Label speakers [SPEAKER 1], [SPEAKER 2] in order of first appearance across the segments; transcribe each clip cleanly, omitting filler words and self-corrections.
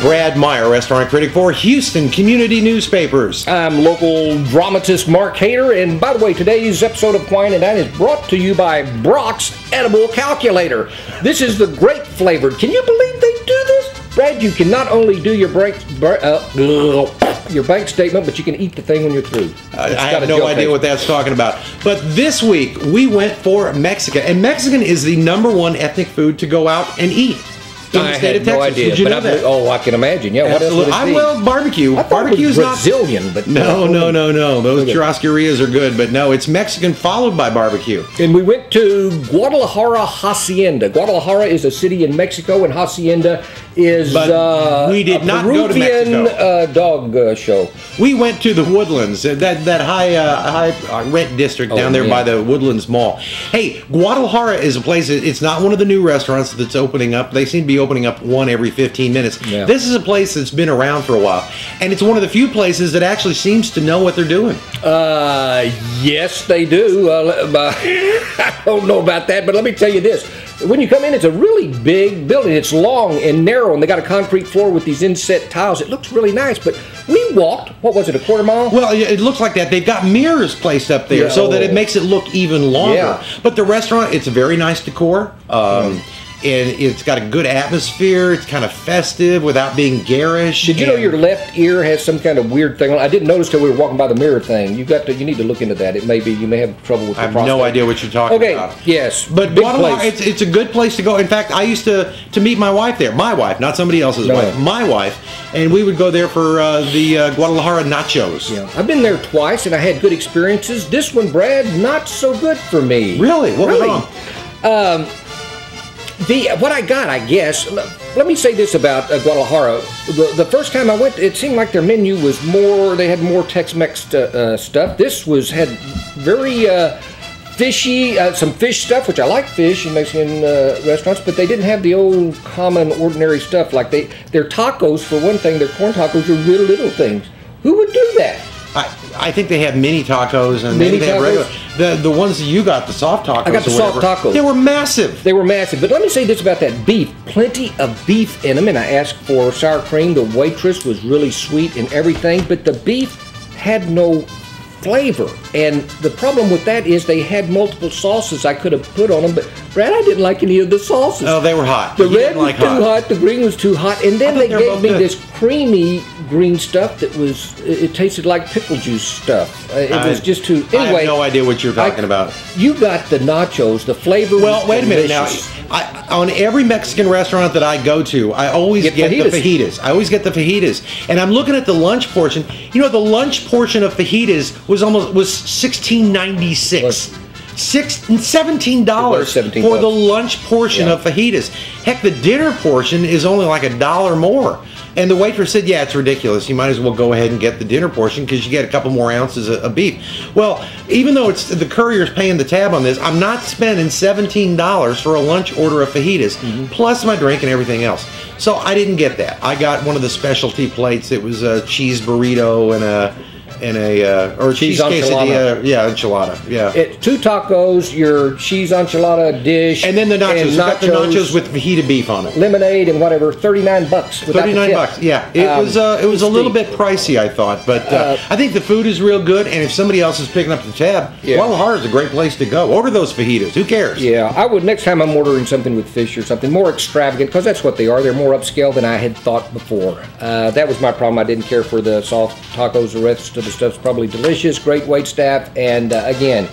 [SPEAKER 1] Brad Meyer, restaurant critic for Houston Community Newspapers.
[SPEAKER 2] I'm local dramatist Mark Hayter, and by the way, today's episode of Wine and Dine is brought to you by Brock's Edible Calculator. This is the grape flavored. Can you believe they do this? Brad, you can not only do your bank statement, but you can eat the thing when you're through.
[SPEAKER 1] I have no idea what that's talking about. But this week, we went for Mexican. And Mexican is the #1 ethnic food to go out and eat in the state of Texas.
[SPEAKER 2] No idea.
[SPEAKER 1] Did you know that?
[SPEAKER 2] Oh, I can imagine. Yeah, what else would it be?
[SPEAKER 1] Well, barbecue.
[SPEAKER 2] I thought
[SPEAKER 1] Barbecue's
[SPEAKER 2] it was Brazilian, but
[SPEAKER 1] no. Those churrascarias are good, but no, it's Mexican followed by barbecue.
[SPEAKER 2] And we went to Guadalajara Hacienda. Guadalajara is a city in Mexico, and Hacienda is
[SPEAKER 1] we did not
[SPEAKER 2] Peruvian
[SPEAKER 1] go to Mexico.
[SPEAKER 2] Dog show.
[SPEAKER 1] We went to the Woodlands, that high rent district down there by the Woodlands Mall. Hey, Guadalajara is a place. It's not one of the new restaurants that's opening up. They seem to be opening up one every 15 minutes.
[SPEAKER 2] Yeah.
[SPEAKER 1] This is a place that's been around for a while, and it's one of the few places that actually seems to know what they're doing.
[SPEAKER 2] Yes, they do. I don't know about that, but let me tell you this. When you come in, it's a really big building. It's long and narrow, and they got a concrete floor with these inset tiles. It looks really nice, but we walked, what was it, a quarter mile?
[SPEAKER 1] Well, it looks like that. They've got mirrors placed up there so that it makes it look even longer. Yeah. But the restaurant, it's a very nice decor. And it's got a good atmosphere. It's kind of festive without being garish.
[SPEAKER 2] Did you know your left ear has some kind of weird thing on? I didn't notice till we were walking by the mirror thing. You need to look into that. It may be you may have trouble with your prostate.
[SPEAKER 1] I have no idea what you're talking about.
[SPEAKER 2] Okay, yes,
[SPEAKER 1] but Guadalajara, it's a good place to go. In fact, I used to meet my wife there. My wife, not somebody else's wife. My wife, and we would go there for the Guadalajara nachos.
[SPEAKER 2] Yeah, I've been there twice, and I had good experiences. This one, Brad, not so good for me.
[SPEAKER 1] Really? What was wrong?
[SPEAKER 2] What I got, I guess, let me say this about Guadalajara. The first time I went, it seemed like their menu was more, they had more Tex-Mex stuff. This had very fishy, some fish stuff, which I like fish in Mexican restaurants, but they didn't have the old common ordinary stuff. Like their tacos, for one thing, their corn tacos are real little things. Who would do that?
[SPEAKER 1] I think they have mini tacos and they have regular. The ones that you got, the soft tacos.
[SPEAKER 2] I got the soft tacos.
[SPEAKER 1] They were massive.
[SPEAKER 2] They were massive. But let me say this about that beef. Plenty of beef in them, and I asked for sour cream. The waitress was really sweet and everything, but the beef had no flavor. And the problem with that is they had multiple sauces I could have put on them, but Brad, I didn't like any of the sauces.
[SPEAKER 1] Oh, they were hot.
[SPEAKER 2] The red was too hot, the green was too hot, and then they gave me this creamy green stuff that was, it tasted like pickle juice stuff. It was just too, anyway.
[SPEAKER 1] I have no idea what you're talking about.
[SPEAKER 2] You got the nachos, the flavor was delicious.
[SPEAKER 1] Wait a minute now. On every Mexican restaurant that I go to, I always get the fajitas. I always get the fajitas. And I'm looking at the lunch portion. You know, the lunch portion of fajitas was $16.96. $17 for the lunch portion of fajitas. Heck, the dinner portion is only like $1 more. And the waitress said, yeah, it's ridiculous. You might as well go ahead and get the dinner portion because you get a couple more ounces of beef. Well, even though it's the courier's paying the tab on this, I'm not spending $17 for a lunch order of fajitas, plus my drink and everything else. So I didn't get that. I got one of the specialty plates. It was a cheese burrito and a cheese quesadilla, enchilada,
[SPEAKER 2] 2 tacos, your cheese enchilada dish,
[SPEAKER 1] and then the nachos. We got the nachos with fajita beef on it,
[SPEAKER 2] lemonade and whatever. $39.
[SPEAKER 1] $39, yeah. It was a little bit pricey, I thought, but I think the food is real good. And if somebody else is picking up the tab, Guadalajara is a great place to go. Order those fajitas. Who cares?
[SPEAKER 2] Yeah, I would next time I'm ordering something with fish or something more extravagant, because that's what they are. They're more upscale than I had thought before. That was my problem. I didn't care for the soft tacos. The rest of the stuff's probably delicious, great wait staff, and again,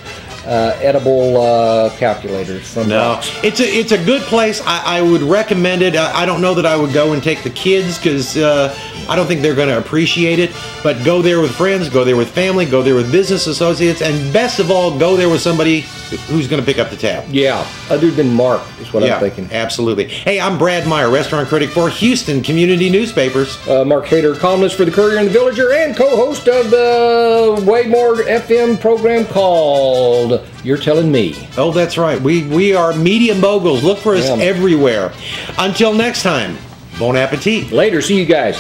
[SPEAKER 2] edible calculators from Brock's.
[SPEAKER 1] It's a good place. I would recommend it. I don't know that I would go and take the kids because I don't think they're going to appreciate it, but go there with friends, go there with family, go there with business associates, and best of all, go there with somebody who's going to pick up the tab.
[SPEAKER 2] Yeah, other than Mark is what I'm thinking.
[SPEAKER 1] Absolutely. Hey, I'm Brad Meyer, restaurant critic for Houston Community Newspapers.
[SPEAKER 2] Mark Hayter, columnist for the Courier and the Villager, and co-host of the way more FM program called You're Telling Me.
[SPEAKER 1] Oh, that's right. We are media moguls. Look for us everywhere. Until next time, bon appetit.
[SPEAKER 2] Later. See you guys.